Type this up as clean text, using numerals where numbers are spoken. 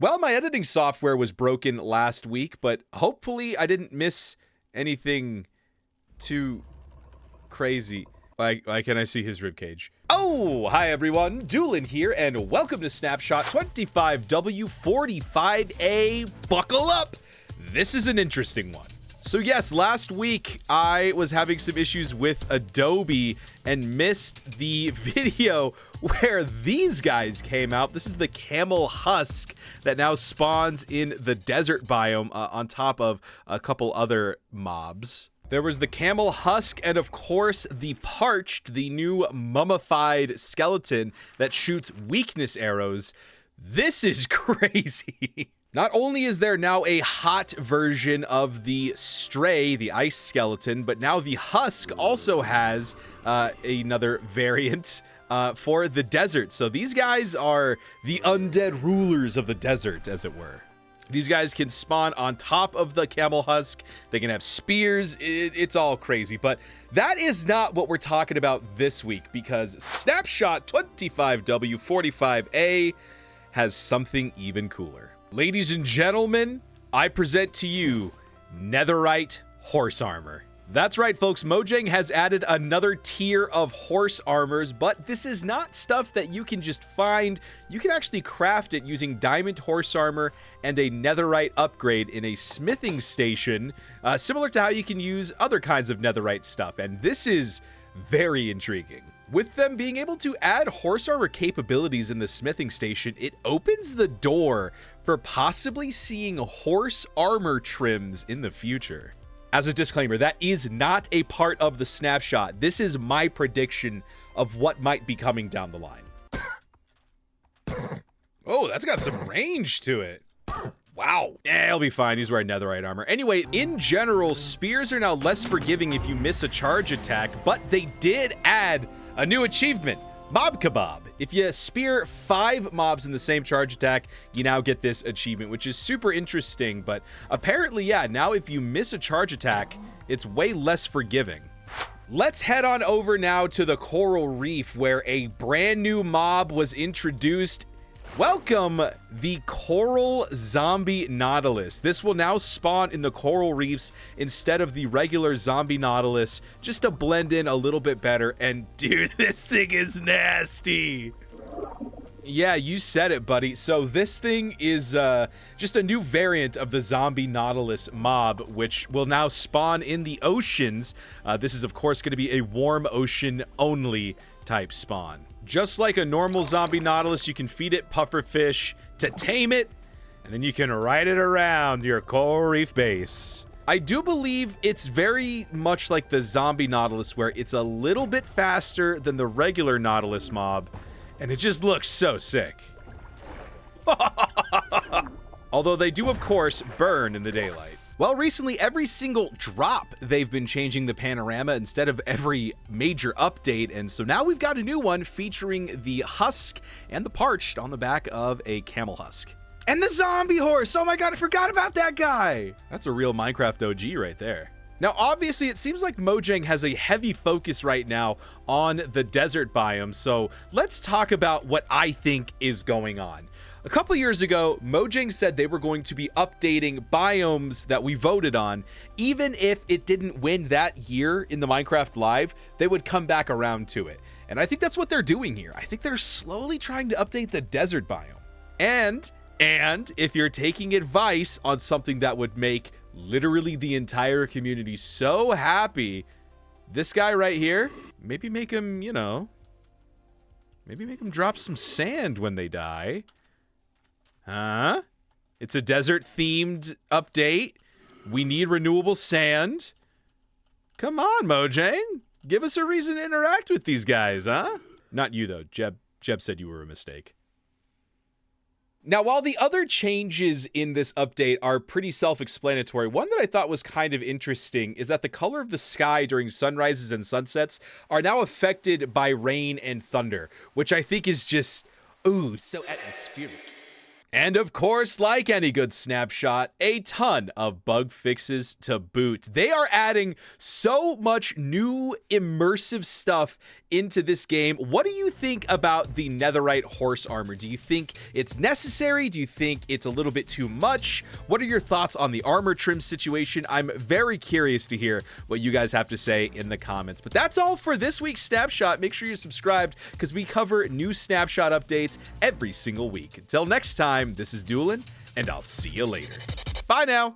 Well, my editing software was broken last week, but hopefully I didn't miss anything too crazy. Why can't I see his ribcage? Oh, hi everyone, Dewlan here, and welcome to Snapshot 25W45A. Buckle up! This is an interesting one. So yes, last week I was having some issues with Adobe and missed the video where these guys came out. This is the camel husk that now spawns in the desert biome on top of a couple other mobs. There was the camel husk and of course the parched, the new mummified skeleton that shoots weakness arrows. This is crazy. Not only is there now a hot version of the stray, the ice skeleton, but now the husk also has another variant for the desert. So these guys are the undead rulers of the desert, as it were. These guys can spawn on top of the camel husk. They can have spears. It's all crazy. But that is not what we're talking about this week, because Snapshot 25W45A has something even cooler. Ladies and gentlemen, I present to you Netherite horse armor. That's right, folks. Mojang has added another tier of horse armors, but this is not stuff that you can just find. You can actually craft it using diamond horse armor and a netherite upgrade in a smithing station, similar to how you can use other kinds of netherite stuff. And this is very intriguing. With them being able to add horse armor capabilities in the smithing station, it opens the door for possibly seeing horse armor trims in the future. As a disclaimer, that is not a part of the snapshot. This is my prediction of what might be coming down the line. Oh, that's got some range to it. Wow. Yeah, he'll be fine. He's wearing netherite armor. Anyway, in general, spears are now less forgiving if you miss a charge attack, but they did add a new achievement, Mob Kebab. If you spear 5 mobs in the same charge attack, you now get this achievement, which is super interesting. But apparently, yeah, now if you miss a charge attack, it's way less forgiving. Let's head on over now to the Coral Reef, where a brand new mob was introduced. Welcome, the Coral Zombie Nautilus. This will now spawn in the coral reefs instead of the regular zombie nautilus, just to blend in a little bit better. And dude, this thing is nasty. Yeah, you said it, buddy. So this thing is just a new variant of the zombie nautilus mob, which will now spawn in the oceans. This is, of course, going to be a warm ocean only type spawn. Just like a normal zombie nautilus, you can feed it pufferfish to tame it, and then you can ride it around your coral reef base. I do believe it's very much like the zombie nautilus, where it's a little bit faster than the regular nautilus mob, and it just looks so sick. Although they do, of course, burn in the daylight. Well, recently, every single drop, they've been changing the panorama instead of every major update. And so now we've got a new one featuring the husk and the parched on the back of a camel husk. And the zombie horse. Oh my God, I forgot about that guy. That's a real Minecraft OG right there. Now, obviously, it seems like Mojang has a heavy focus right now on the desert biome. So let's talk about what I think is going on. A couple years ago, Mojang said they were going to be updating biomes that we voted on. Even if it didn't win that year in the Minecraft Live, they would come back around to it. And I think that's what they're doing here. I think they're slowly trying to update the desert biome. And if you're taking advice on something that would make literally the entire community so happy, this guy right here, maybe make him, you know, maybe make him drop some sand when they die. Huh? It's a desert-themed update. We need renewable sand. Come on, Mojang. Give us a reason to interact with these guys, huh? Not you, though. Jeb said you were a mistake. Now, while the other changes in this update are pretty self-explanatory, one that I thought was kind of interesting is that the color of the sky during sunrises and sunsets are now affected by rain and thunder, which I think is just, ooh, so atmospheric. And of course, like any good snapshot, a ton of bug fixes to boot. They are adding so much new immersive stuff into this game. What do you think about the Netherite horse armor? Do you think it's necessary? Do you think it's a little bit too much? What are your thoughts on the armor trim situation? I'm very curious to hear what you guys have to say in the comments. But that's all for this week's Snapshot. Make sure you're subscribed because we cover new Snapshot updates every single week. Until next time, this is Dewlan, and I'll see you later. Bye now.